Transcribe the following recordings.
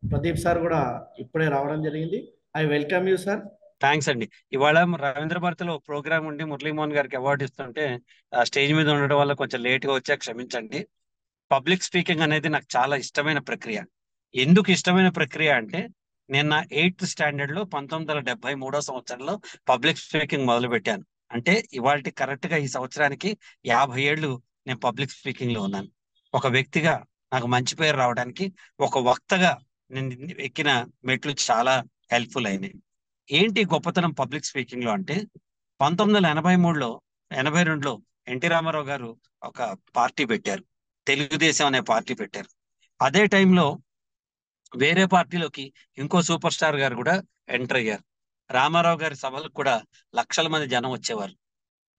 Pradeep sir కూడా ఇప్పుడే రావడం జరిగింది. I welcome you sir. Thanks అండి. ఇవాళ రవీంద్ర భారతిలో ప్రోగ్రామ్ ఉండి మురళీమోహన్ గారికి అవార్డు ఇస్తుంటే ఆ స్టేజ్ మీద ఉండడం వల్ల కొంచెం లేట్ గా వచ్చా, క్షమించండి. పబ్లిక్ స్పీకింగ్ అనేది నాకు చాలా ఇష్టమైన ప్రక్రియ. ఎందుకు ఇష్టమైన ప్రక్రియ అంటే, నేను నా 8th స్టాండర్డ్ లో 1973 సంవత్సరంలో పబ్లిక్ స్పీకింగ్ మొదలు పెట్టాను. అంటే ఇవాళ కరెక్ట్ గా ఈ సంవత్సరానికి 50 ఏళ్ళు నేను పబ్లిక్ స్పీకింగ్ లో ఉన్నాను. ఒక వ్యక్తిగా నాకు మంచి పేరు రావడానికి, ఒక వక్తగా నేను ఎక్కిన మెట్లు చాలా హెల్ప్ఫుల్ అయినాయి. ఏంటి గొప్పతనం పబ్లిక్ స్పీకింగ్ లో అంటే, 1983లో 82లో ఎన్టీ రామారావు గారు ఒక పార్టీ పెట్టారు, తెలుగుదేశం అనే పార్టీ పెట్టారు. అదే టైంలో వేరే పార్టీలోకి ఇంకో సూపర్ స్టార్ గారు కూడా ఎంటర్ అయ్యారు. రామారావు గారి సభలకు కూడా లక్షల మంది జనం వచ్చేవారు.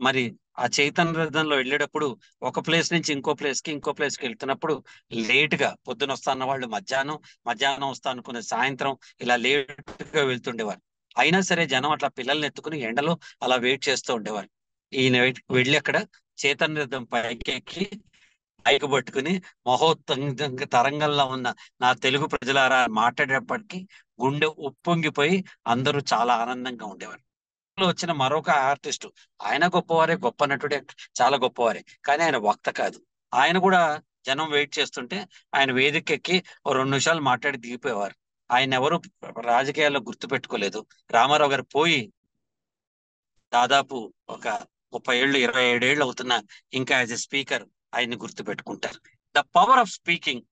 మరి ఆ చైతన్య రథంలో వెళ్ళేటప్పుడు ఒక ప్లేస్ నుంచి ఇంకో ప్లేస్ కి ఇంకో ప్లేస్ కి వెళ్తున్నప్పుడు లేట్ గా పొద్దున వస్తా అన్న వాళ్ళు మధ్యాహ్నం, మధ్యాహ్నం వస్తా అనుకునే సాయంత్రం, ఇలా లేట్ గా వెళ్తుండేవారు. అయినా సరే జనం అట్లా పిల్లల్ని ఎత్తుకుని ఎండలో అలా వెయిట్ చేస్తూ ఉండేవారు. ఈయన వెళ్ళి అక్కడ చైతన్య రథం పైకి ఎక్కి మైకు పట్టుకుని మహోత్తంగ తరంగంలో ఉన్న నా తెలుగు ప్రజలారా మాట్లాడేటప్పటికి గుండె ఉప్పొంగిపోయి అందరూ చాలా ఆనందంగా ఉండేవారు. వచ్చిన మరొక ఆర్టిస్ట్, ఆయన గొప్పవారే, గొప్ప నటుడే, చాలా గొప్పవారే, కానీ ఆయన వక్త కాదు. ఆయన కూడా జనం వెయిట్ చేస్తుంటే ఆయన వేదిక ఎక్కి ఓ 2 నిమిషాలు మాట్లాడి దిగిపోయేవారు. ఆయన ఎవరు రాజకీయాల్లో గుర్తు పెట్టుకోలేదు. రామారావు గారు పోయి దాదాపు ఒక 30 ఏళ్ళు, 27 ఏళ్ళు అవుతున్నా ఇంకా యాజ్ ఎ స్పీకర్ ఆయన్ని గుర్తు పెట్టుకుంటారు. ద పవర్ ఆఫ్ స్పీకింగ్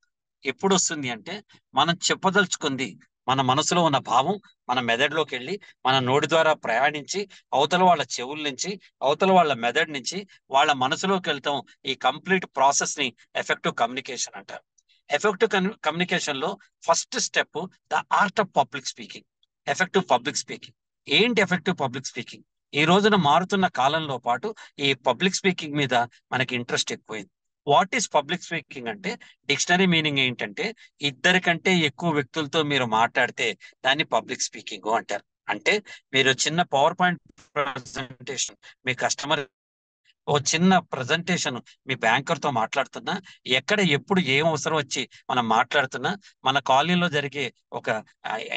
ఎప్పుడు వస్తుంది అంటే, మనం చెప్పదలుచుకుంది, మన మనసులో ఉన్న భావం మన మెదడులోకి వెళ్ళి మన నోటి ద్వారా ప్రయాణించి అవతల వాళ్ళ చెవుల నుంచి, అవతల వాళ్ళ మెదడు నుంచి వాళ్ళ మనసులోకి వెళ్తాం. ఈ కంప్లీట్ ప్రాసెస్ ని ఎఫెక్టివ్ కమ్యూనికేషన్ అంటారు. ఎఫెక్టివ్ కమ్యూనికేషన్ లో first step the art of public speaking, effective public speaking. ఏంటి ఎఫెక్టివ్ పబ్లిక్ స్పీకింగ్? ఈ రోజున మారుతున్న కాలంలో పాటు ఈ పబ్లిక్ స్పీకింగ్ మీద మనకి ఇంట్రెస్ట్ ఎక్కువైంది. వాట్ ఈస్ పబ్లిక్ స్పీకింగ్ అంటే, డిక్షనరీ మీనింగ్ ఏంటంటే, ఇద్దరి కంటే ఎక్కువ వ్యక్తులతో మీరు మాట్లాడితే దాన్ని పబ్లిక్ స్పీకింగ్ అంటారు. అంటే మీరు చిన్న పవర్ పాయింట్ ప్రజెంటేషన్, మీ కస్టమర్ ఓ చిన్న ప్రజెంటేషన్, మీ బ్యాంకర్ తో మాట్లాడుతున్నా, ఎక్కడ ఎప్పుడు ఏం అవసరం వచ్చి మనం మాట్లాడుతున్నా, మన కాలనీలో జరిగే ఒక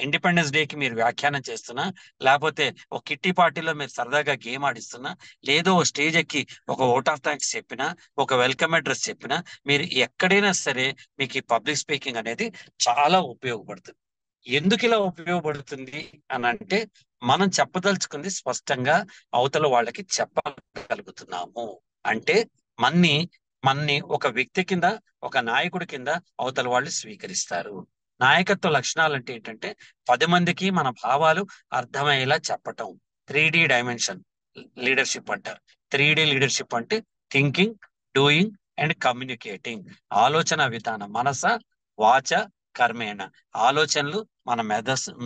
ఇండిపెండెన్స్ డే కి మీరు వ్యాఖ్యానం చేస్తున్నా, లేకపోతే ఒక కిట్టి పార్టీలో మీరు సరదాగా గేమ్ ఆడిస్తున్నా, లేదో స్టేజ్ ఎక్కి ఒక ఓట్ ఆఫ్ థ్యాంక్స్ చెప్పినా, ఒక వెల్కమ్ అడ్రస్ చెప్పినా, మీరు ఎక్కడైనా సరే మీకు ఈ పబ్లిక్ స్పీకింగ్ అనేది చాలా ఉపయోగపడుతుంది. ఎందుకు ఇలా ఉపయోగపడుతుంది అని అంటే, మనం చెప్పదలుచుకుంది స్పష్టంగా అవతల వాళ్ళకి చెప్పగలుగుతున్నాము. అంటే మన్ని మన్ని ఒక వ్యక్తి కింద, ఒక నాయకుడి కింద అవతల వాళ్ళు స్వీకరిస్తారు. నాయకత్వ లక్షణాలు అంటే ఏంటంటే, 10 మందికి మన భావాలు అర్థమయ్యేలా చెప్పటం. 3D డైమెన్షన్ లీడర్షిప్ అంటారు. 3D లీడర్షిప్ అంటే థింకింగ్, డూయింగ్ అండ్ కమ్యూనికేటింగ్. ఆలోచన విధానం, మనస, వాచ, కర్మేణ. ఆలోచనలు, మన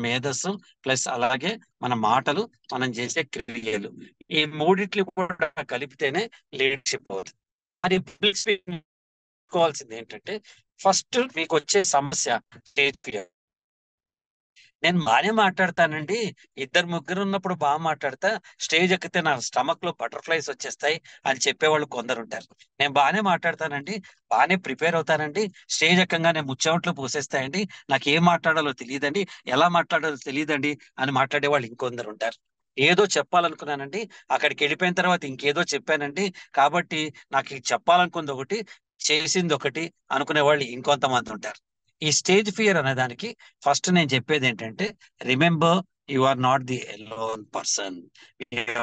మేధస్సు ప్లస్ అలాగే మన మాటలు, మనం చేసే క్రియలు, ఈ మూడిట్లు కూడా కలిపితేనే లీడర్షిప్ అవుతుంది. మరి పబ్లిక్ స్పీకింగ్ కోవాల్సింది ఏంటంటే, ఫస్ట్ మీకు వచ్చే సమస్య స్టేజ్ ఫియర్. నేను బాగానే మాట్లాడతానండి, ఇద్దరు ముగ్గురు ఉన్నప్పుడు బాగా మాట్లాడతా, స్టేజ్ ఎక్కితే నా స్టమక్ లో బటర్ఫ్లైస్ వచ్చేస్తాయి అని చెప్పేవాళ్ళు కొందరు ఉంటారు. నేను బాగానే మాట్లాడతానండి, బాగానే ప్రిపేర్ అవుతానండి, స్టేజ్ ఎక్కంగానే ముచ్చెమట్లు పూసేస్తాయండి, నాకు ఏం మాట్లాడాలో తెలియదండి, ఎలా మాట్లాడాలో తెలియదండి అని మాట్లాడే వాళ్ళు ఇంకొందరు ఉంటారు. ఏదో చెప్పాలనుకున్నానండి, అక్కడికి వెళ్ళిపోయిన తర్వాత ఇంకేదో చెప్పానండి, కాబట్టి నాకు ఇది చెప్పాలనుకుంది ఒకటి, చేసింది ఒకటి అనుకునే వాళ్ళు ఇంకొంతమంది ఉంటారు. ఈ స్టేజ్ ఫియర్ అనే దానికి ఫస్ట్ నేను చెప్పేది ఏంటంటే, remember you are not the alone person.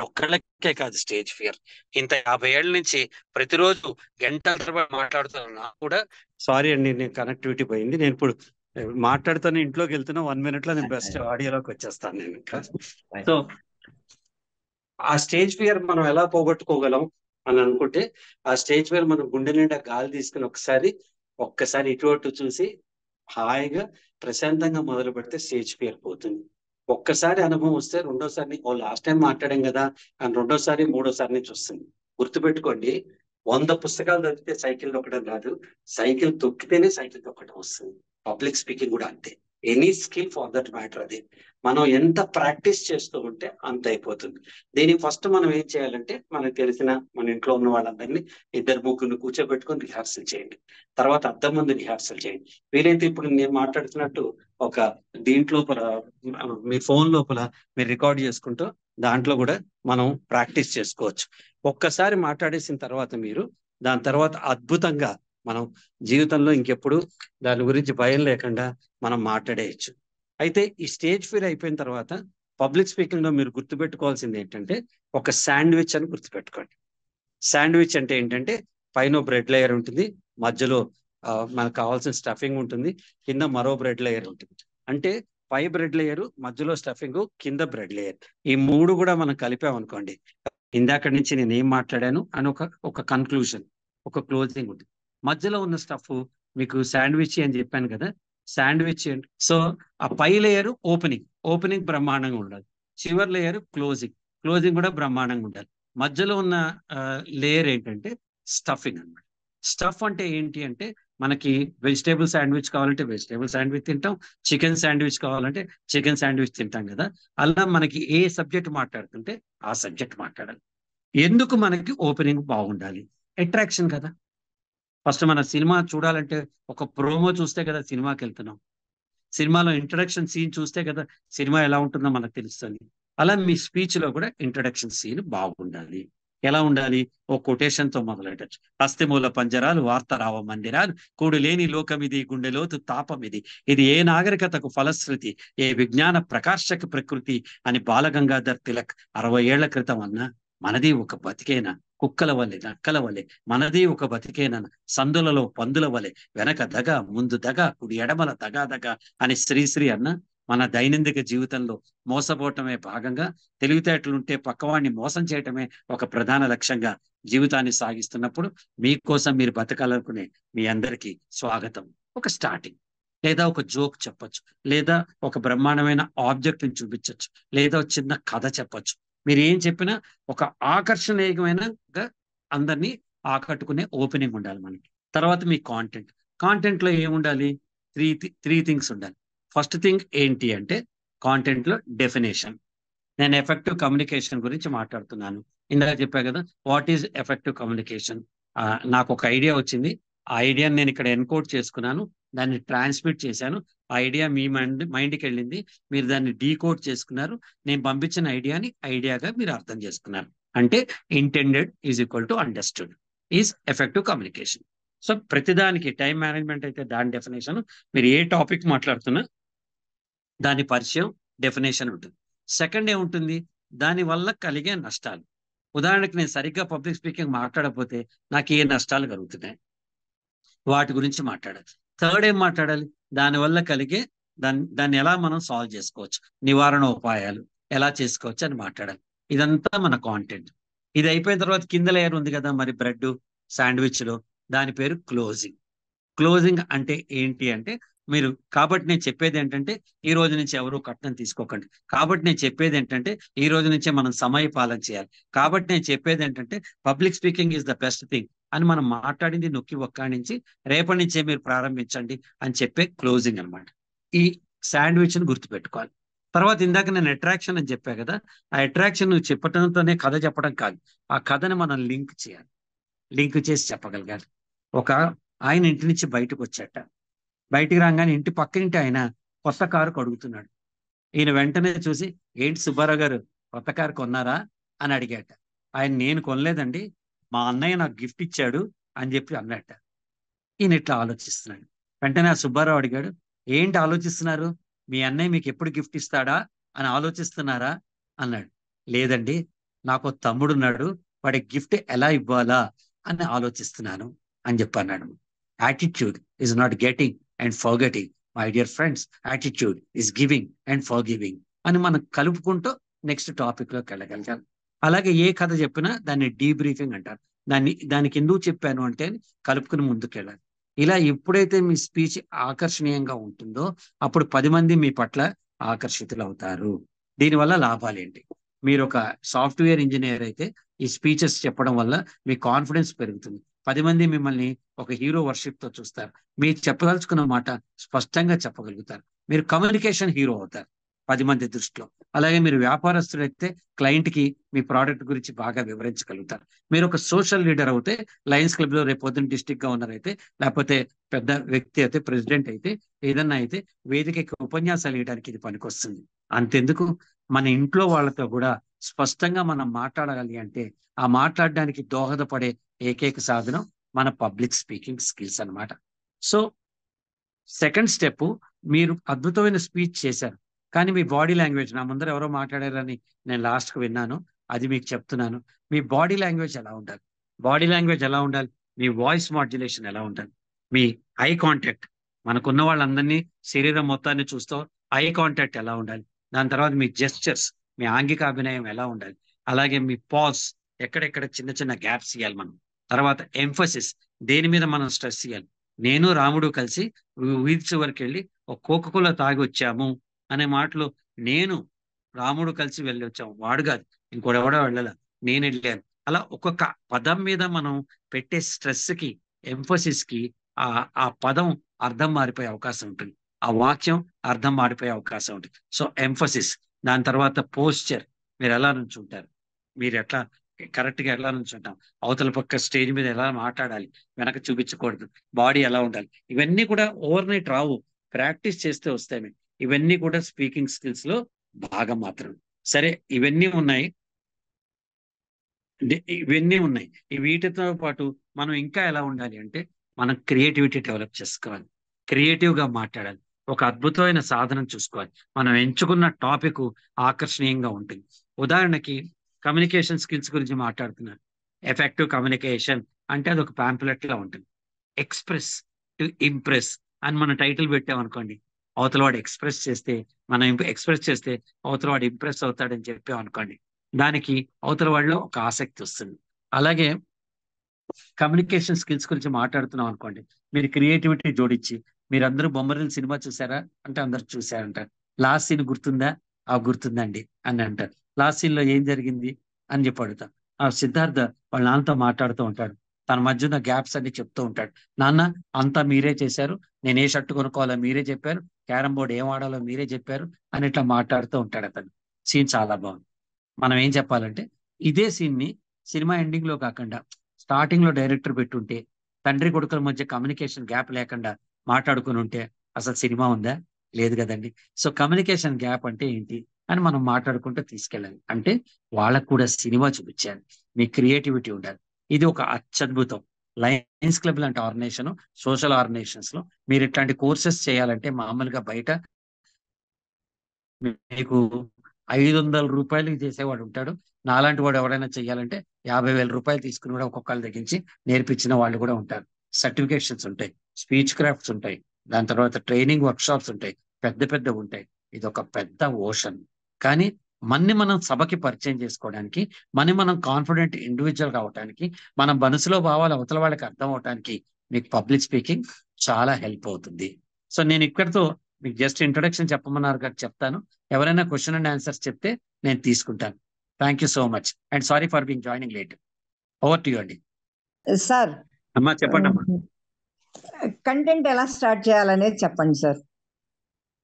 ఒక్కళ్ళకే కాదు స్టేజ్ ఫియర్. ఇంత 50 ఏళ్ళ నుంచి ప్రతిరోజు గంటల తరబడి మాట్లాడుతున్నా కూడా, సారీ అండి నేను కనెక్టివిటీ పోయింది, నేను ఇప్పుడు మాట్లాడుతాను, ఇంట్లోకి వెళ్తున్నా, 1 minute లో నేను బెస్ట్ ఆడియోలోకి వచ్చేస్తాను నేను ఇంకా. సో ఆ స్టేజ్ ఫియర్ మనం ఎలా పోగొట్టుకోగలం అని అనుకుంటే, ఆ స్టేజ్ ఫియర్ మనం గుండె నిండా గాలి తీసుకుని ఒక్కసారి ఇటు అటు చూసి హాయిగా ప్రశాంతంగా మొదలు పెడితే స్టేజ్ ఫియర్ పోతుంది. ఒక్కసారి అనుభవం వస్తే రెండోసారి ఓ లాస్ట్ టైం మాట్లాడాం కదా అని రెండోసారి మూడోసారి నుంచి వస్తుంది. గుర్తుపెట్టుకోండి, 100 పుస్తకాలు చదివితే సైకిల్ తొక్కడం రాదు, సైకిల్ తొక్కితేనే సైకిల్ తొక్కడం వస్తుంది. పబ్లిక్ స్పీకింగ్ కూడా అంతే. Any skill for that matter. అది మనం ఎంత ప్రాక్టీస్ చేస్తూ ఉంటే అంత అయిపోతుంది. దీనికి ఫస్ట్ మనం ఏం చేయాలంటే, మనకు తెలిసిన మన ఇంట్లో ఉన్న వాళ్ళందరినీ ఇద్దరు ముగ్గురు కూర్చోబెట్టుకొని రిహార్సల్ చేయండి. తర్వాత అద్దం ముందు రిహార్సల్ చేయండి. వీలైతే ఇప్పుడు నేను మాట్లాడుతున్నట్టు ఒక దీంట్లో మీ ఫోన్ లోపల మీరు రికార్డ్ చేసుకుంటూ దాంట్లో కూడా మనం ప్రాక్టీస్ చేసుకోవచ్చు. ఒక్కసారి మాట్లాడేసిన తర్వాత మీరు దాని తర్వాత అద్భుతంగా మనం జీవితంలో ఇంకెప్పుడు దాని గురించి భయం లేకుండా మనం మాట్లాడేయచ్చు. అయితే ఈ స్టేజ్ ఫియర్ అయిపోయిన తర్వాత పబ్లిక్ స్పీకింగ్ లో మీరు గుర్తుపెట్టుకోవాల్సింది ఏంటంటే ఒక శాండ్విచ్ అని గుర్తుపెట్టుకోండి. శాండ్విచ్ అంటే ఏంటంటే పైన బ్రెడ్ లేయర్ ఉంటుంది, మధ్యలో మనకు కావాల్సిన స్టఫింగ్ ఉంటుంది, కింద మరో బ్రెడ్ లేయర్ ఉంటుంది. అంటే పై బ్రెడ్ లేయర్, మధ్యలో స్టఫింగ్, కింద బ్రెడ్ లేయర్, ఈ మూడు కూడా మనం కలిపామనుకోండి, ఇందాక నుంచి నేను ఏం మాట్లాడాను అని ఒక కన్క్లూజన్, ఒక క్లోజింగ్ ఉంటుంది. మధ్యలో ఉన్న స్టఫ్ మీకు శాండ్విచ్ అని చెప్పాను కదా, శాండ్విచ్. సో ఆ పై లేయర్ ఓపెనింగ్ బ్రహ్మాండంగా ఉండాలి, చివరి లేయర్ క్లోజింగ్ కూడా బ్రహ్మాండంగా ఉండాలి. మధ్యలో ఉన్న లేయర్ ఏంటంటే స్టఫింగ్ అన్నమాట. స్టఫ్ అంటే ఏంటి అంటే మనకి వెజిటేబుల్ శాండ్విచ్ కావాలంటే వెజిటేబుల్ శాండ్విచ్ తింటాం, చికెన్ శాండ్విచ్ కావాలంటే చికెన్ శాండ్విచ్ తింటాం కదా. అలా మనకి ఏ సబ్జెక్ట్ మాట్లాడుతుంటే ఆ సబ్జెక్ట్ మాట్లాడాలి. ఎందుకు మనకి ఓపెనింగ్ బాగుండాలి? అట్రాక్షన్ కదా. ఫస్ట్ మన సినిమా చూడాలంటే ఒక ప్రోమో చూస్తే కదా సినిమాకి వెళ్తున్నాం, సినిమాలో ఇంట్రడక్షన్ సీన్ చూస్తే కదా సినిమా ఎలా ఉంటుందో మనకు తెలుస్తుంది. అలా మీ స్పీచ్ లో కూడా ఇంట్రడక్షన్ సీన్ బాగుండాలి. ఎలా ఉండాలి? ఓ కొటేషన్ తో మొదలెట్టచ్చు. హస్తిమూల పంజరాలు, వార్తరావ మందిరాలు, కూడులేని లోకమిది, గుండెలోతు తాపమిది, ఇది ఏ నాగరికతకు ఫలశ్రుతి, ఏ విజ్ఞాన ప్రకాశక ప్రకృతి అని బాలగంగాధర్ తిలక్ 60 ఏళ్ల క్రితం అన్నా. మనది ఒక బతికేనా కుక్కల వలె నక్కల వలె, మనది ఒక బతికేనా సందులలో పందుల వలె, వెనక దగ ముందు దగ కుడి ఎడమల దగ అని శ్రీశ్రీ అన్న. మన దైనందిక జీవితంలో మోసపోవటమే భాగంగా, తెలివితేటలుంటే పక్కవాడిని మోసం చేయటమే ఒక ప్రధాన లక్ష్యంగా జీవితాన్ని సాగిస్తున్నప్పుడు మీకోసం మీరు బతకాలనుకునే మీ అందరికీ స్వాగతం. ఒక స్టార్టింగ్ లేదా ఒక జోక్ చెప్పొచ్చు, లేదా ఒక బ్రహ్మాండమైన ఆబ్జెక్ట్ ని చూపించవచ్చు, లేదా ఒక చిన్న కథ చెప్పొచ్చు. మీరు ఏం చెప్పినా ఒక ఆకర్షణీయమైన అందరినీ ఆకట్టుకునే ఓపెనింగ్ ఉండాలి మనకి. తర్వాత మీ కాంటెంట్ లో ఏముండాలి? త్రీ థింగ్స్ ఉండాలి. ఫస్ట్ థింగ్ ఏంటి అంటే కాంటెంట్ లో డెఫినేషన్. నేను ఎఫెక్టివ్ కమ్యూనికేషన్ గురించి మాట్లాడుతున్నాను. ఇందాక చెప్పా కదా, వాట్ ఈజ్ ఎఫెక్టివ్ కమ్యూనికేషన్. నాకు ఒక ఐడియా వచ్చింది, ఆ ఐడియాని నేను ఇక్కడ ఎన్కోడ్ చేసుకున్నాను, దాన్ని ట్రాన్స్మిట్ చేశాను, ఆ ఐడియా మీ మైండ్కి వెళ్ళింది, మీరు దాన్ని డీకోడ్ చేసుకున్నారు, నేను పంపించిన ఐడియాని ఐడియాగా మీరు అర్థం చేసుకున్నారు. అంటే intended is equal to understood is effective communication. So ప్రతిదానికి టైం మేనేజ్మెంట్ అయితే దాని డెఫినేషన్, మీరు ఏ టాపిక్ మాట్లాడుతున్నా దాని పరిచయం డెఫినేషన్ ఉంటుంది. సెకండ్ ఏముంటుంది? దాని వల్ల కలిగే నష్టాలు. ఉదాహరణకి నేను సరిగ్గా పబ్లిక్ స్పీకింగ్ మాట్లాడకపోతే నాకు ఏ నష్టాలు కలుగుతున్నాయి, వాటి గురించి మాట్లాడాలి. థర్డ్ ఏం మాట్లాడాలి? దానివల్ల కలిగే దాన్ని ఎలా మనం సాల్వ్ చేసుకోవచ్చు, నివారణ ఉపాయాలు ఎలా చేసుకోవచ్చు అని మాట్లాడాలి. ఇదంతా మన కాంటెంట్. ఇది అయిపోయిన తర్వాత కింద లేయర్ ఉంది కదా మరి బ్రెడ్ శాండ్విచ్ లో, దాని పేరు క్లోజింగ్ అంటే ఏంటి అంటే మీరు, కాబట్టి నేను చెప్పేది ఏంటంటే ఈ రోజు నుంచి ఎవరు కట్నం తీసుకోకండి, కాబట్టి నేను చెప్పేది ఏంటంటే ఈ రోజు నుంచే మనం సమయ పాలన చేయాలి, కాబట్టి నేను చెప్పేది ఏంటంటే public speaking is the best thing అని మనం మాట్లాడింది నొక్కి ఒక్కాడించి రేపటి నుంచే మీరు ప్రారంభించండి అని చెప్పే క్లోజింగ్ అనమాట. ఈ శాండ్విచ్ ని గుర్తుపెట్టుకోవాలి. తర్వాత ఇందాక నేను అట్రాక్షన్ అని చెప్పా కదా, ఆ అట్రాక్షన్ నువ్వు చెప్పడంతోనే కథ చెప్పడం కాదు, ఆ కథని మనం లింక్ చేయాలి, లింక్ చేసి చెప్పగలగాలి. ఒక ఆయన ఇంటి నుంచి బయటకు వచ్చాట, బయటికి రాగానే ఇంటి పక్కనింటి ఆయన కొత్త కారు కడుగుతున్నాడు. ఈయన వెంటనే చూసి, ఏంటి సుబ్బారావు గారు కొత్త కారు కొన్నారా అని అడిగాట. ఆయన, నేను కొనలేదండి, మా అన్నయ్య నాకు గిఫ్ట్ ఇచ్చాడు అని చెప్పి అన్నట్ట. ఈయన ఇట్లా ఆలోచిస్తున్నాడు. వెంటనే ఆ సుబ్బారావు అడిగాడు, ఏంటి ఆలోచిస్తున్నారు, మీ అన్నయ్య మీకు ఎప్పుడు గిఫ్ట్ ఇస్తాడా అని ఆలోచిస్తున్నారా అన్నాడు. లేదండి, నాకు తమ్ముడు ఉన్నాడు, వాడికి గిఫ్ట్ ఎలా ఇవ్వాలా అని ఆలోచిస్తున్నాను అని చెప్పి అన్నాడు. Attitude is not getting and forgetting, my dear friends, attitude is giving and forgiving అని మనం కలుపుకుంటూ నెక్స్ట్ టాపిక్ లోకి వెళ్ళగలిగాం. అలాగే ఏ కథ చెప్పినా దాన్ని డీబ్రీఫింగ్ అంటారు. దానికి ఎందుకు చెప్పాను అంటే కలుపుకుని ముందుకెళ్ళాలి. ఇలా ఎప్పుడైతే మీ స్పీచ్ ఆకర్షణీయంగా ఉంటుందో అప్పుడు 10 మంది మీ పట్ల ఆకర్షితులు అవుతారు. దీనివల్ల లాభాలు ఏంటి? మీరు ఒక సాఫ్ట్వేర్ ఇంజనీర్ అయితే ఈ స్పీచెస్ చెప్పడం వల్ల మీ కాన్ఫిడెన్స్ పెరుగుతుంది. 10 మంది మిమ్మల్ని ఒక హీరో వర్షిప్ తో చూస్తారు. మీరు చెప్పదలుచుకున్న మాట స్పష్టంగా చెప్పగలుగుతారు. మీరు కమ్యూనికేషన్ హీరో అవుతారు 10 మంది దృష్టిలో. అలాగే మీరు వ్యాపారస్తులైతే క్లయింట్ కి మీ ప్రోడక్ట్ గురించి బాగా వివరించగలుగుతారు. మీరు ఒక సోషల్ లీడర్ అయితే లయన్స్ క్లబ్ లో రేపు పొద్దున్న డిస్ట్రిక్ట్ గవర్నర్ అయితే, లేకపోతే పెద్ద వ్యక్తి అయితే, ప్రెసిడెంట్ అయితే, ఏదన్నా అయితే వేదికకి ఉపన్యాసాలు ఇవ్వడానికి ఇది పనికొస్తుంది. అంతెందుకు, మన ఇంట్లో వాళ్ళతో కూడా స్పష్టంగా మనం మాట్లాడాలి అంటే ఆ మాట్లాడడానికి దోహదపడే ఏకైక సాధనం మన పబ్లిక్ స్పీకింగ్ స్కిల్స్ అన్నమాట. సో సెకండ్ స్టెప్, మీరు అద్భుతమైన స్పీచ్ చేశారు, కానీ మీ బాడీ లాంగ్వేజ్, నా ముందర ఎవరో మాట్లాడారని నేను లాస్ట్కు విన్నాను, అది మీకు చెప్తున్నాను. మీ బాడీ లాంగ్వేజ్ ఎలా ఉండాలి? బాడీ లాంగ్వేజ్ ఎలా ఉండాలి? మీ వాయిస్ మాడ్యులేషన్ ఎలా ఉండాలి? మీ ఐ కాంటాక్ట్, మనకున్న వాళ్ళందరినీ శరీరం మొత్తాన్ని చూస్తూ ఐ కాంటాక్ట్ ఎలా ఉండాలి? దాని తర్వాత మీ జెస్చర్స్, మీ ఆంగిక అభినయం ఎలా ఉండాలి? అలాగే మీ పాజ్, ఎక్కడెక్కడ చిన్న చిన్న గ్యాప్స్ ఇవ్వాలి మనం. తర్వాత ఎంఫసిస్, దేని మీద మనం స్ట్రెస్ ఇవ్వాలి? నేను రాముడు కలిసి వీధి వరకు వెళ్ళి ఒక కోకకోలా తాగి వచ్చాము అనే మాటలు, నేను రాముడు కలిసి వెళ్ళి వచ్చాము, వాడు కాదు, ఇంకోడెవడో వెళ్ళాల, నేను వెళ్ళాను. అలా ఒక్కొక్క పదం మీద మనం పెట్టే స్ట్రెస్ కి, ఎంఫసిస్ కి ఆ ఆ పదం అర్థం మారిపోయే అవకాశం ఉంటుంది, ఆ వాక్యం అర్థం మారిపోయే అవకాశం ఉంటుంది. So emphasis. దాని తర్వాత పోస్చర్, మీరు ఎలా నుంచుంటారు, మీరు ఎట్లా కరెక్ట్ గా ఎలా నుంచుంటాం, అవతల పక్క స్టేజ్ మీద ఎలా మాట్లాడాలి, వెనక చూపించకూడదు, బాడీ ఎలా ఉండాలి, ఇవన్నీ కూడా ఓవర్ నైట్ రావు, ప్రాక్టీస్ చేస్తే వస్తాయి. ఇవన్నీ కూడా స్పీకింగ్ స్కిల్స్ లో భాగం మాత్రం. సరే, ఇవన్నీ ఉన్నాయి, ఇవన్నీ ఉన్నాయి. ఈ వీటితో పాటు మనం ఇంకా ఎలా ఉండాలి అంటే మనం క్రియేటివిటీ డెవలప్ చేసుకోవాలి, క్రియేటివ్ గా మాట్లాడాలి, ఒక అద్భుతమైన సాధనం చూసుకోవాలి, మనం ఎంచుకున్న టాపిక్ ఆకర్షణీయంగా ఉంటుంది. ఉదాహరణకి కమ్యూనికేషన్ స్కిల్స్ గురించి మాట్లాడుతున్నాను. ఎఫెక్టివ్ కమ్యూనికేషన్ అంటే అది ఒక పాంప్లెట్ లా ఉంటుంది. ఎక్స్ప్రెస్ టు ఇంప్రెస్ అని మనం టైటిల్ పెట్టామనుకోండి, అవతల వాడు ఎక్స్ప్రెస్ చేస్తే, మనం ఎక్స్ప్రెస్ చేస్తే అవతల వాడు ఇంప్రెస్ అవుతాడని చెప్పామనుకోండి, దానికి అవతల వాళ్ళలో ఒక ఆసక్తి వస్తుంది. అలాగే కమ్యూనికేషన్ స్కిల్స్ గురించి మాట్లాడుతున్నాం అనుకోండి, మీరు క్రియేటివిటీ జోడించి, మీరందరూ బొమ్మరిల్లు సినిమా చూసారా అంటే అందరు చూసారంటారు. లాస్ట్ సీన్ గుర్తుందా? ఆ గుర్తుందండి అని అంటారు. లాస్ట్ సీన్ లో ఏం జరిగింది అని చెప్పి అడుగుతాం. ఆ సిద్ధార్థ వాళ్ళ నాన్నతో మాట్లాడుతూ ఉంటాడు, తన మధ్య ఉన్న గ్యాప్స్ అన్ని చెప్తూ ఉంటాడు. నాన్న, అంతా మీరే చేశారు, నేను ఏ షర్ట్ కొనుక్కోవాలో మీరే చెప్పారు, క్యారం బోర్డ్ ఏం ఆడాలో మీరే చెప్పారు అని ఇట్లా మాట్లాడుతూ ఉంటాడు అతను. సీన్ చాలా బాగుంది. మనం ఏం చెప్పాలంటే ఇదే సీన్ ని సినిమా ఎండింగ్ లో కాకుండా స్టార్టింగ్ లో డైరెక్టర్ పెట్టుంటే, తండ్రి కొడుకుల మధ్య కమ్యూనికేషన్ గ్యాప్ లేకుండా మాట్లాడుకుని ఉంటే అసలు సినిమా ఉందా? లేదు కదండి. సో కమ్యూనికేషన్ గ్యాప్ అంటే ఏంటి అని మనం మాట్లాడుకుంటూ తీసుకెళ్ళాలి. అంటే వాళ్ళకు కూడా సినిమా చూపించాలి, మీ క్రియేటివిటీ ఉండాలి. ఇది ఒక అత్యద్భుతం. లయన్స్ క్లబ్ లాంటి ఆర్గనైజేషన్, సోషల్ ఆర్గనైజేషన్స్ లో మీరు ఇట్లాంటి కోర్సెస్ చేయాలంటే మామూలుగా బయట మీకు 500 రూపాయలకి చేసేవాడు ఉంటాడు. నాలాంటి వాడు ఎవరైనా చెయ్యాలంటే 50,000 రూపాయలు తీసుకుని కూడా ఒక్కొక్కళ్ళు తగ్గించి నేర్పించిన వాళ్ళు కూడా ఉంటారు. సర్టిఫికేషన్స్ ఉంటాయి, స్పీచ్ క్రాఫ్ట్స్ ఉంటాయి, దాని తర్వాత ట్రైనింగ్ వర్క్ షాప్స్ ఉంటాయి, పెద్ద పెద్ద ఉంటాయి. ఇది ఒక పెద్ద ఓషన్. కానీ మన్ని మనం సభకి పరిచయం చేసుకోవడానికి, మనం కాన్ఫిడెంట్ ఇండివిజువల్ కావడానికి, మన మనసులో భావాలు అవతల వాళ్ళకి అర్థం అవడానికి మీకు పబ్లిక్ స్పీకింగ్ చాలా హెల్ప్ అవుతుంది. సో నేను ఇక్కడితో మీకు జస్ట్ ఇంట్రొడక్షన్ చెప్పమన్నారు కదా, చెప్తాను. ఎవరైనా క్వశ్చన్ అండ్ ఆన్సర్స్ చెప్తే నేను తీసుకుంటాను. Thank you so much and sorry for being joining late. Over to you అండి. సార్, అమ్మా చెప్పండి అమ్మా. కంటెంట్ ఎలా స్టార్ట్ చేయాలనేది చెప్పండి సార్.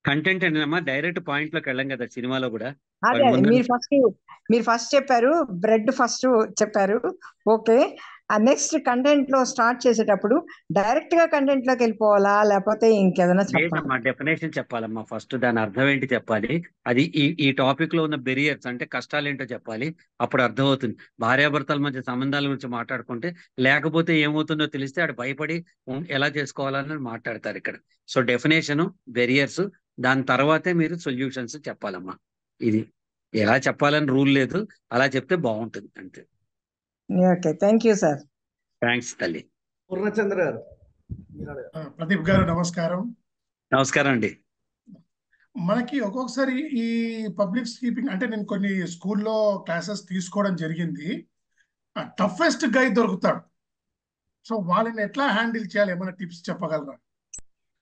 కంటెంట్ అంటేనమ్మా డైరెక్ట్ పాయింట్ లోకి వెళ్ళాం కదా సినిమాలో కూడా. అదే మీరు ఫస్ట్ చెప్పారు, బ్రెడ్ ఫస్ట్ చెప్పారు, ఓకే. ఆ నెక్స్ట్ కంటెంట్ లో స్టార్ట్ చేసేటప్పుడు డైరెక్ట్ గా కంటెంట్ లోకి వెళ్ళిపోవాలా, లేకపోతే ఇంకేదైనా చెప్పాలా? లేదమ్మా, డెఫినేషన్ చెప్పాలమ్మా. ఫస్ట్ దాని అర్థం ఏంటి చెప్పాలి, అది ఈ టాపిక్ లో ఉన్న బెరియర్స్ అంటే కష్టాలు ఏంటో చెప్పాలి. అప్పుడు అర్థమవుతుంది. భార్యాభర్తల మధ్య సంబంధాల గురించి మాట్లాడుకుంటే, లేకపోతే ఏమవుతుందో తెలిస్తే ఆడు భయపడి ఎలా చేసుకోవాలని మాట్లాడతారు ఇక్కడ. సో డెఫినేషన్, బెరియర్స్, దాని తర్వాతే మీరు సొల్యూషన్స్ చెప్పాలమ్మా. ఇది ఎలా చెప్పాలని రూల్ లేదు, అలా చెప్తే బాగుంటుంది అంతే. Okay, thank you sir. Thanks తల్లి. పూర్ణచంద్ర గారు మీరు అడగండి. ప్రదీప్ గారు నమస్కారం. నమస్కారం అండి. మనకి ఒక్కొక్కసారి ఈ పబ్లిక్ స్పీకింగ్ అంటే నేను కొన్ని స్కూల్లో క్లాసెస్ తీసుకోవడం జరిగింది. టఫెస్ట్ గై దొరుకుతాడు. సో వాళ్ళని ఎట్లా హ్యాండిల్ చేయాలి, ఏమైనా టిప్స్ చెప్పగలరా?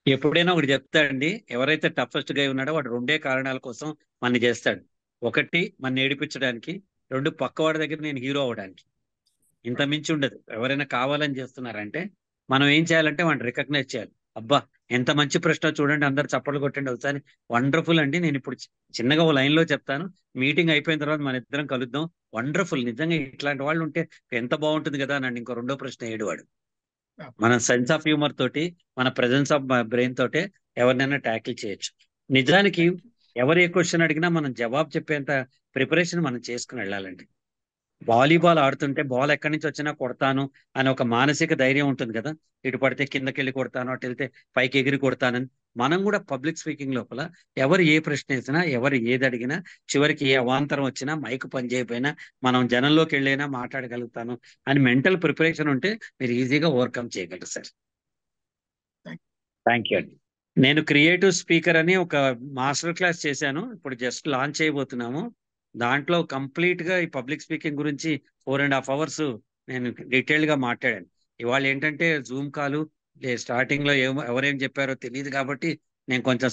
ఎప్పుడైనా ఒకటి చెప్తాడండి, ఎవరైతే టఫెస్ట్ గా ఉన్నాడో వాడు రెండే కారణాల కోసం మన చేస్తాడు. ఒకటి మన ఏడిపించడానికి, రెండు పక్కవాడి దగ్గర నేను హీరో అవడానికి. ఇంత మించి ఉండదు. ఎవరైనా కావాలని చేస్తున్నారంటే మనం ఏం చేయాలంటే వాడిని రికగ్నైజ్ చేయాలి. అబ్బా ఎంత మంచి ప్రశ్న చూడండి, అందరు చప్పట్లు కొట్టండి ఒకసారి. వండర్ఫుల్ అండి. నేను ఇప్పుడు చిన్నగా ఓ లైన్ లో చెప్తాను, మీటింగ్ అయిపోయిన తర్వాత మన ఇద్దరం కలుద్దాం. వండర్ఫుల్, నిజంగా ఇట్లాంటి వాళ్ళు ఉంటే ఎంత బాగుంటుంది కదా అని ఇంకో రెండో ప్రశ్న ఏడువాడు. మన సెన్స్ ఆఫ్ హ్యూమర్ తోటి, మన ప్రెజెన్స్ ఆఫ్ బ్రెయిన్ తోటే ఎవరినైనా ట్యాకిల్ చేయొచ్చు. నిజానికి ఎవరు ఏ క్వశ్చన్ అడిగినా మనం జవాబు చెప్పేంత ప్రిపరేషన్ మనం చేసుకుని వెళ్ళాలండి. వాలీబాల్ ఆడుతుంటే బాల్ ఎక్కడి నుంచి వచ్చినా కొడతాను అని ఒక మానసిక ధైర్యం ఉంటుంది కదా, ఇటు పడితే కిందకి వెళ్ళి కొడతాను, అటు వెళ్తే పైకి ఎగిరి కొడతానని. మనం కూడా పబ్లిక్ స్పీకింగ్ లోపల ఎవరు ఏ ప్రశ్న వేసినా, ఎవరు ఏది అడిగినా, చివరికి ఏ అవాంతరం వచ్చినా, మైక్ పని చేయకపోయినా, మనం జనంలోకి వెళ్ళైనా మాట్లాడగలుగుతాను అని మెంటల్ ప్రిపరేషన్ ఉంటే మీరు ఈజీగా ఓవర్కమ్ చేయగలరు సార్. థ్యాంక్ యూ అండి. నేను క్రియేటివ్ స్పీకర్ అని ఒక మాస్టర్ క్లాస్ చేశాను, ఇప్పుడు జస్ట్ లాంచ్ చేయబోతున్నాము. దాంట్లో కంప్లీట్ గా ఈ పబ్లిక్ స్పీకింగ్ గురించి 4.5 hours నేను డీటెయిల్డ్ గా మాట్లాడాను. ఇవాళ ఏంటంటే జూమ్ కాలు స్టార్టింగ్ లో ఎవరేం చెప్పారో తెలియదు కాబట్టి నేను కొంచెం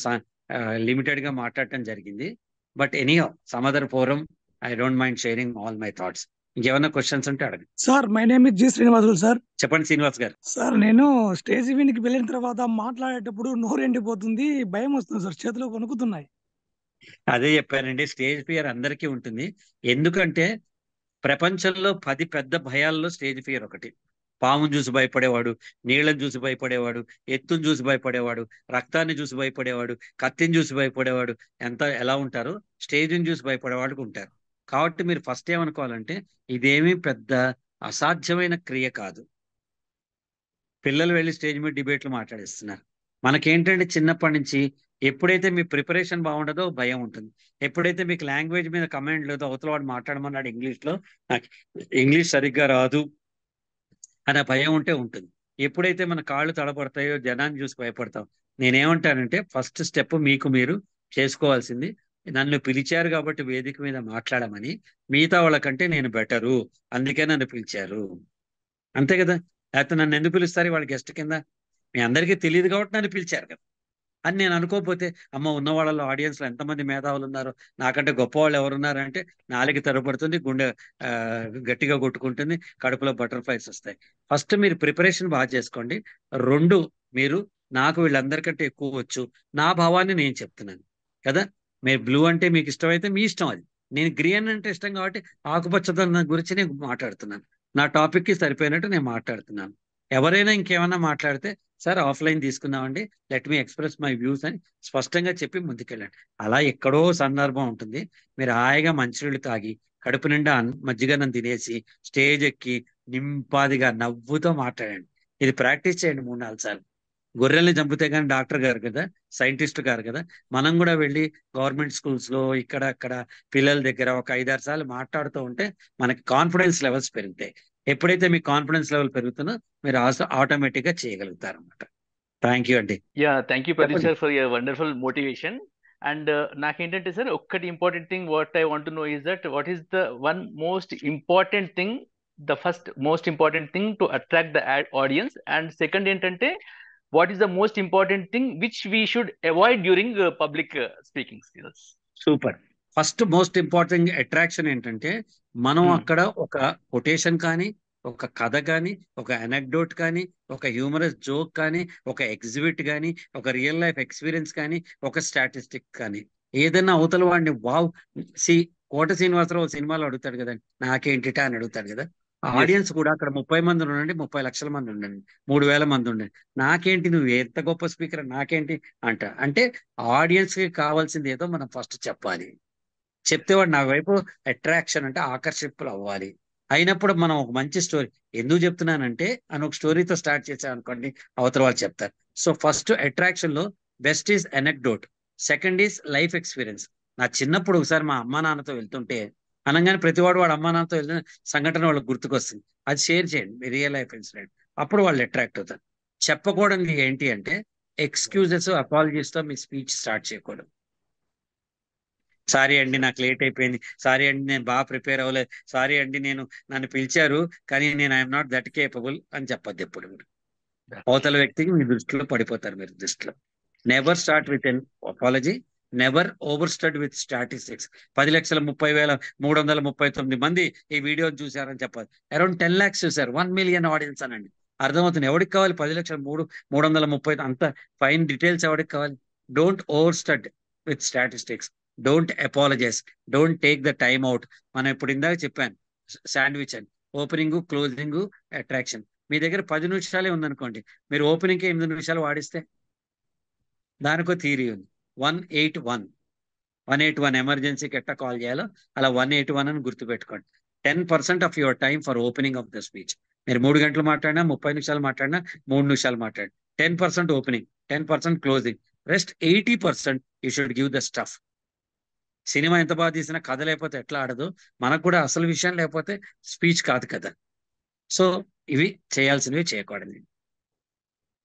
లిమిటెడ్ గా మాట్లాడటం జరిగింది. But anyhow some other forum, I don't mind sharing all my thoughts. ఇంకేమైనా క్వశ్చన్స్ ఉంటే అడగండి. Sir my name is G Srinivasulu sir. చెప్పండి శ్రీనివాస్ గారు. సార్ నేను స్టేజ్ మీదకి వెళ్ళిన తర్వాత మాట్లాడేటప్పుడు నోరు ఎండిపోతుంది, భయం వస్తుంది సార్, చేతులు వణుకుతున్నాయి. అదే చెప్పానండి, స్టేజ్ ఫియర్ అందరికీ ఉంటుంది. ఎందుకంటే ప్రపంచంలో 10 పెద్ద భయాల్లో స్టేజ్ ఫియర్ ఒకటి. పాముని చూసి భయపడేవాడు, నీళ్ళని చూసి భయపడేవాడు, ఎత్తుని చూసి భయపడేవాడు, రక్తాన్ని చూసి భయపడేవాడు, కత్తిని చూసి భయపడేవాడు, ఎలా ఉంటారు, స్టేజ్ని చూసి భయపడేవాడికి ఉంటారు. కాబట్టి మీరు ఫస్ట్ ఏమనుకోవాలంటే ఇదేమీ పెద్ద అసాధ్యమైన క్రియ కాదు. పిల్లలు వెళ్ళి స్టేజ్ మీద డిబేట్లు మాట్లాడేస్తున్నారు. మనకేంటంటే చిన్నప్పటి నుంచి ఎప్పుడైతే మీ ప్రిపరేషన్ బాగుండదో భయం ఉంటుంది. ఎప్పుడైతే మీకు లాంగ్వేజ్ మీద కమాండ్ లేదో, అవతల వాడు మాట్లాడమన్నాడు ఇంగ్లీష్లో, నాకు ఇంగ్లీష్ సరిగ్గా రాదు అనే భయం ఉంటే ఉంటుంది. ఎప్పుడైతే మన కాళ్ళు తడబడతాయో, జనాన్ని చూసి భయపడతాం. నేనేమంటానంటే ఫస్ట్ స్టెప్ మీకు మీరు చేసుకోవాల్సింది, నన్ను పిలిచారు కాబట్టి వేదిక మీద మాట్లాడమని, మిగతా వాళ్ళకంటే నేను బెటరు అందుకే నన్ను పిలిచారు, అంతే కదా. లేకపోతే నన్ను ఎందుకు పిలుస్తారు వాళ్ళ గెస్ట్ కింద, మీ అందరికీ తెలియదు కాబట్టి నన్ను పిలిచారు కదా అని నేను అనుకోకపోతే, అమ్మ ఉన్న వాళ్ళలో ఆడియన్స్లో ఎంతమంది మేధావులు ఉన్నారు, నాకంటే గొప్ప వాళ్ళు ఎవరున్నారు అంటే నాలుగు తరబడుతుంది, గుండె గట్టిగా కొట్టుకుంటుంది, కడుపులో బటర్ఫ్లైస్ వస్తాయి. ఫస్ట్ మీరు ప్రిపరేషన్ బాగా చేసుకోండి. 2, మీరు నాకు వీళ్ళందరికంటే ఎక్కువ వచ్చు, నా భావాన్ని నేను చెప్తున్నాను కదా. మీరు బ్లూ అంటే మీకు ఇష్టమైతే మీ ఇష్టం, అది నేను గ్రీన్ అంటే ఇష్టం కాబట్టి ఆకుపచ్చదనం గురించి నేను మాట్లాడుతున్నాను, నా టాపిక్కి సరిపోయినట్టు నేను మాట్లాడుతున్నాను. ఎవరైనా ఇంకేమైనా మాట్లాడితే సార్ ఆఫ్లైన్ తీసుకుందామండి, let me express my views అని స్పష్టంగా చెప్పి ముందుకెళ్ళండి. అలా ఎక్కడో సందర్భం ఉంటుంది, మీరు హాయిగా మంచినీళ్ళు తాగి కడుపు నిండా మజ్జిగన్నం తినేసి స్టేజ్ ఎక్కి నింపాదిగా నవ్వుతో మాట్లాడండి. ఇది ప్రాక్టీస్ చేయండి 3-4 సార్లు. గొర్రెల్ని చంపితే కానీ డాక్టర్ గారు కదా, సైంటిస్ట్ గారు కదా. మనం కూడా వెళ్ళి గవర్నమెంట్ స్కూల్స్ లో ఇక్కడ అక్కడ పిల్లల దగ్గర ఒక 5-6 సార్లు మాట్లాడుతూ ఉంటే మనకి కాన్ఫిడెన్స్ లెవెల్స్ పెరుగుతాయి. ఎప్పుడైతే మీ కాన్ఫిడెన్స్ లెవెల్ పెరుగుతుందో మీరు ఆటోమేటిక్ గా చేయగలుగుతారు అన్నమాట. థ్యాంక్ యూ అండి. Thank you Pradeep sir for your wonderful motivation. And నాకేంటంటే సార్ ఒక్కటి important thing what I want to know is that what is the one most important thing, the first most important thing to attract the audience, and second ఏంటంటే what is the most important thing which we should avoid during public speaking skills? Super. First most important attraction ఏంటంటే మనం అక్కడ ఒక quotation కానీ, ఒక కథ కానీ, ఒక అనెక్డోట్ కానీ, ఒక హ్యూమరస్ జోక్ కానీ, ఒక ఎగ్జిబిట్ కానీ, ఒక రియల్ లైఫ్ ఎక్స్పీరియన్స్ కానీ, ఒక స్టాటిస్టిక్ కానీ, ఏదైనా అవతల వాడిని వావ్ కోట శ్రీనివాసరావు సినిమాలో అడుగుతాడు కదండి, నాకేంటిటా అని అడుగుతాడు కదా. ఆడియన్స్ కూడా అక్కడ 30 మంది ఉండండి, 30 లక్షల మంది ఉండండి, 3,000 మంది ఉండండి, నాకేంటి నువ్వు ఎంత గొప్ప స్పీకర్ నాకేంటి అంటే ఆడియన్స్ కి కావాల్సింది ఏదో మనం ఫస్ట్ చెప్పాలి. చెప్తే వాడు నా వైపు అట్రాక్షన్ అంటే ఆకర్షింపులు అవ్వాలి. అయినప్పుడు మనం ఒక మంచి స్టోరీ, ఎందుకు చెప్తున్నానంటే అని ఒక స్టోరీతో స్టార్ట్ చేసామనుకోండి, అవతల వాళ్ళు చెప్తారు. సో ఫస్ట్ అట్రాక్షన్ లో best is anecdote, second is life experience. నా చిన్నప్పుడు ఒకసారి మా అమ్మా నాన్నతో వెళ్తుంటే అనగానే ప్రతివాడు వాడు అమ్మా నాన్నతో వెళ్ళిన సంఘటన వాళ్ళకి గుర్తుకొస్తుంది, అది షేర్ చేయండి మీ రియల్ లైఫ్ ఇన్సిడెంట్, అప్పుడు వాళ్ళు అట్రాక్ట్ అవుతారు. చెప్పకూడదు ఏంటి అంటే ఎక్స్క్యూజెస్, అపాలజీస్తో మీ స్పీచ్ స్టార్ట్ చేయకూడదు. సారీ అండి నాకు లేట్ అయిపోయింది, సారీ అండి నేను బాగా ప్రిపేర్ అవ్వలేదు, సారీ అండి నన్ను పిలిచారు కానీ నేను ఐఎమ్ నాట్ దట్ కేపబుల్ అని చెప్పద్దు ఎప్పుడు. అవతల వ్యక్తికి మీ దృష్టిలో పడిపోతారు, మీరు దృష్టిలో. Never start with an apology, never overstuff with statistics. 10,30,339 మంది ఈ వీడియో చూసారని చెప్పాలి, అరౌండ్ 10 lakhs చూసారు, 1 million ఆడియన్స్ అనండి. అర్థమవుతుంది. ఎవరికి కావాలి 10 లక్షలు 330 అంత ఫైన్ డీటెయిల్స్ ఎవరికి కావాలి? Don't overstuff with statistics, don't apologise, don't take the time out. మనం ఇప్పుడు ఇందాక చెప్పాను శాండ్విచ్ అని, ఓపెనింగ్, క్లోజింగ్, అట్రాక్షన్. మీ దగ్గర 10 నిమిషాలే ఉందనుకోండి, మీరు ఓపెనింగ్కి 8 నిమిషాలు వాడిస్తే దానికో థియరీ ఉంది. 181 ఎమర్జెన్సీకి ఎట్లా కాల్ చేయాలో అలా 181 అని గుర్తుపెట్టుకోండి. 10% of your time for opening of the speech. మీరు 3 గంటలు మాట్లాడినా, 30 నిమిషాలు మాట్లాడినా, 3 నిమిషాలు మాట్లాడి 10% opening, 10% closing, rest 80% you should give the stuff. Cinema ఎంత బాగా తీసినా కథ లేకపోతే ఎట్లా ఆడదు, మనకు కూడా అసలు విషయం లేకపోతే స్పీచ్ కాదు కదా. సో ఇవి చేయాల్సినవి చేయకూడదు.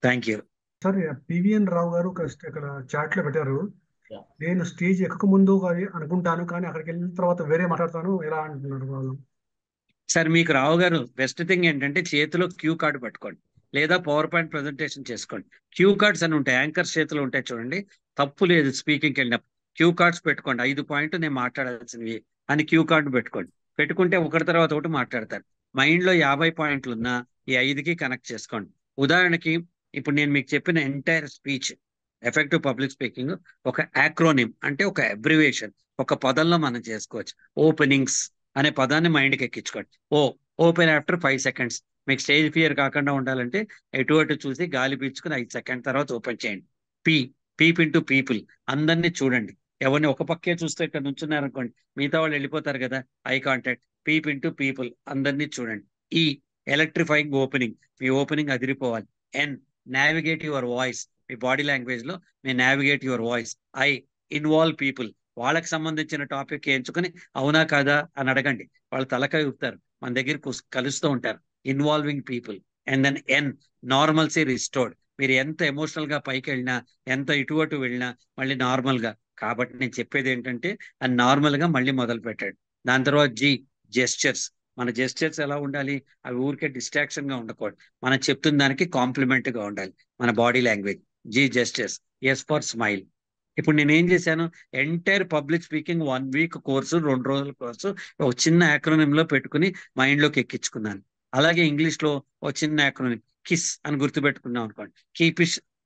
Thank you. సార్ పివిఎన్ రావు గారు ఇక్కడ చాట్ లో పెట్టారు, Yeah. నేను స్టేజ్ ఎక్కక ముందు అనుకుంటాను కానీ అక్కడికి వెళ్ళిన తర్వాత వేరే మాట్లాడతాను ఎలా అంటున్నారు వాళ్ళు. సార్ మీకు రావు గారు బెస్ట్ థింగ్ ఏంటంటే చేతిలో క్యూ కార్డు పట్టుకోండి, లేదా పవర్ పాయింట్ ప్రెజెంటేషన్ చేసుకోండి. క్యూ కార్డ్స్ అని ఉంటాయి, యాంకర్ చేతిలో ఉంటాయి చూడండి, తప్పు లేదు. స్పీకింగ్కి వెళ్ళినప్పుడు క్యూ కార్డ్స్ పెట్టుకోండి. 5 పాయింట్లు నేను మాట్లాడాల్సినవి అని క్యూ కార్డు పెట్టుకోండి. పెట్టుకుంటే ఒకటి తర్వాత ఒకటి మాట్లాడతారు. మైండ్లో 50 పాయింట్లు ఉన్నా ఈ 5కి కనెక్ట్ చేసుకోండి. ఉదాహరణకి ఇప్పుడు నేను మీకు చెప్పిన entire speech effective public speaking ఒక యాక్రోనిమ్ అంటే ఒక అబ్రివేషన్, ఒక పదంలో మనం చేసుకోవచ్చు. ఓపెనింగ్స్ అనే పదాన్ని మైండ్కి ఎక్కించుకోండి. Open after 5 seconds. మీకు స్టేజ్ ఫియర్ కాకుండా ఉండాలంటే ఎటు అటు చూసి గాలి పీల్చుకుని 5 seconds తర్వాత ఓపెన్ చేయండి. పీప్ ఇంటూ పీపుల్, అందరినీ చూడండి. ఎవరిని ఒక పక్కే చూస్తే ఇక్కడ నుంచున్నారనుకోండి, మిగతా వాళ్ళు వెళ్ళిపోతారు కదా. Eye contact, peep into people, అందరినీ చూడండి. ఎలక్ట్రిఫైయింగ్ ఓపెనింగ్, మీ ఓపెనింగ్ అదిరిపోవాలి. నావిగేట్ యువర్ వాయిస్, మీ బాడీ లాంగ్వేజ్ లో మీ navigate your voice. Involve people, వాళ్ళకి సంబంధించిన టాపిక్ ఎంచుకొని అవునా కాదా అని అడగండి. వాళ్ళు తలకాయ ఊపుతారు, మన దగ్గర కలుస్తూ ఉంటారు. Involving people. And then normalcy restored. మీరు ఎంత ఎమోషనల్ గా పైకి వెళ్ళినా, ఎంత ఇటు అటు వెళ్ళినా మళ్ళీ నార్మల్ గా. కాబట్టి నేను చెప్పేది ఏంటంటే అది నార్మల్ గా మళ్ళీ మొదలు పెట్టాడు. దాని తర్వాత జెస్చర్స్. మన జెస్చర్స్ ఎలా ఉండాలి? అవి ఊరికే డిస్ట్రాక్షన్ గా ఉండకూడదు, మనం చెప్తున్న దానికి కాంప్లిమెంట్ గా ఉండాలి మన body language. Gestures. S for smile. ఇప్పుడు నేను ఏం చేశాను, entire public speaking 1 week course, 2 రోజుల కోర్సు ఒక చిన్న యాక్రోనిమ్ లో పెట్టుకుని మైండ్ లోకి ఎక్కించుకున్నాను. అలాగే ఇంగ్లీష్ లో ఒక చిన్న యాక్రోనిమ్ కిస్ అని గుర్తుపెట్టుకున్నాం అనుకోండి.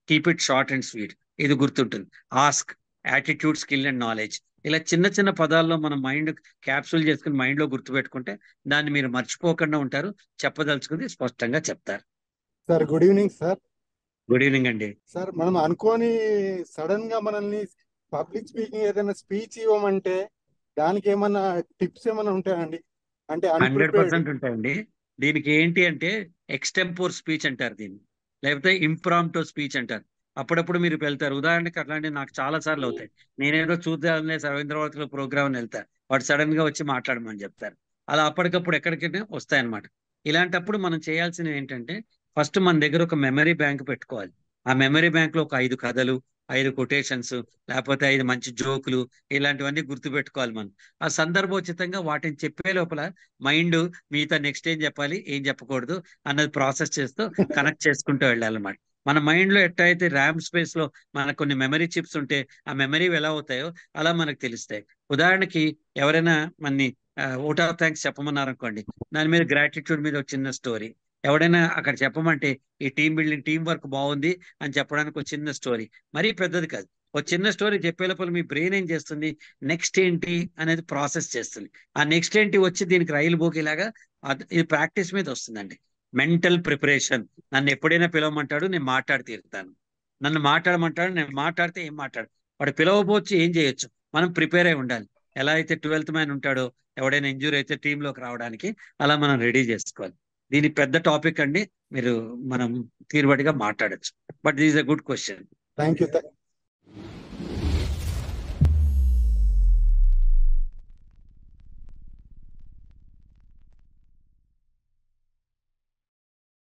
Keep it short and sweet, ఇది గుర్తుంటుంది. Ask, attitude, skill and knowledge. ఇలా చిన్న చిన్న పదాల్లో మన మైండ్ క్యాప్సూల్ చేసుకుని మైండ్ లో గుర్తుపెట్టుకుంటే దాన్ని మీరు మర్చిపోకుండా ఉంటారు. చెప్పదలుచుకుంది స్పష్టంగా చెప్తారు. Sir good evening sir. Good evening అండి. సార్ మనం అనుకోని సడన్ గా మనల్ని పబ్లిక్ స్పీకింగ్ ఏదైనా స్పీచ్ ఇవ్వమంటే దానికి ఏమన్నా టిప్స్ ఏమైనా ఉంటాయండి? అంటే 100% ఉంటాయండి. దీనికి ఏంటి అంటే ఎక్స్టెంపోర్ స్పీచ్ అంటారు దీన్ని, లేకపోతే ఇంప్రాంప్టో స్పీచ్ అంటారు. అప్పుడప్పుడు మీరు వెళ్తారు. ఉదాహరణకి అట్లాంటివి నాకు చాలా సార్లు అవుతాయి. నేనేదో చూద్దామనే రవీంద్రభారతిలో ప్రోగ్రామ్ వెళ్తా, వాడు సడన్ గా వచ్చి మాట్లాడమని చెప్తారు. అలా అప్పటికప్పుడు ఎక్కడికైనా వస్తాయన్నమాట. ఇలాంటప్పుడు మనం చేయాల్సినవి ఏంటంటే ఫస్ట్ మన దగ్గర ఒక మెమరీ బ్యాంక్ పెట్టుకోవాలి. ఆ మెమరీ బ్యాంక్ లో ఒక 5 కథలు, 5 కొటేషన్స్, లేకపోతే 5 మంచి జోకులు, ఇలాంటివన్నీ గుర్తుపెట్టుకోవాలి మనం. ఆ సందర్భోచితంగా వాటిని చెప్పే లోపల మైండ్ మిగతా నెక్స్ట్ ఏం చెప్పాలి, ఏం చెప్పకూడదు అన్నది ప్రాసెస్ చేస్తూ కనెక్ట్ చేసుకుంటూ వెళ్ళాలన్నమాట. మన మైండ్ లో ఎట్లయితే ర్యామ్ స్పేస్ లో మనకు కొన్ని మెమరీ చిప్స్ ఉంటే ఆ మెమరీ ఎలా అవుతాయో అలా మనకు తెలుస్తాయి. ఉదాహరణకి ఎవరైనా మనని ఓట్ ఆఫ్ థ్యాంక్స్ చెప్పమన్నారు అనుకోండి, దాని మీద గ్రాటిట్యూడ్ మీద ఒక చిన్న స్టోరీ. ఎవడైనా అక్కడ చెప్పమంటే ఈ టీం బిల్డింగ్, టీం వర్క్ బాగుంది అని చెప్పడానికి ఒక చిన్న స్టోరీ, మరీ పెద్దది కాదు, ఒక చిన్న స్టోరీ చెప్పే లోపల మీ బ్రెయిన్ ఏం చేస్తుంది, నెక్స్ట్ ఏంటి అనేది ప్రాసెస్ చేస్తుంది. ఆ నెక్స్ట్ ఏంటి వచ్చి దీనికి రైలు బోగేలాగా ఇది ప్రాక్టీస్ మీద వస్తుందండి. Mental preparation. నన్ను ఎప్పుడైనా పిలవమంటాడు, నేను మాట్లాడి తీరుతాను. నన్ను మాట్లాడమంటాడు, నేను మాట్లాడితే ఏం మాట్లాడు. వాడు పిలవపోవచ్చు, ఏం చేయొచ్చు, మనం ప్రిపేర్ అయి ఉండాలి. ఎలా అయితే 12th మ్యాన్ ఉంటాడో ఎవడైనా ఇంజూరీ అయితే టీంలోకి రావడానికి, అలా మనం రెడీ చేసుకోవాలి. దీని పెద్ద టాపిక్ అండి, మీరు మనం తీరుబడిగా మాట్లాడచ్చు. But this is a good question. Thank you.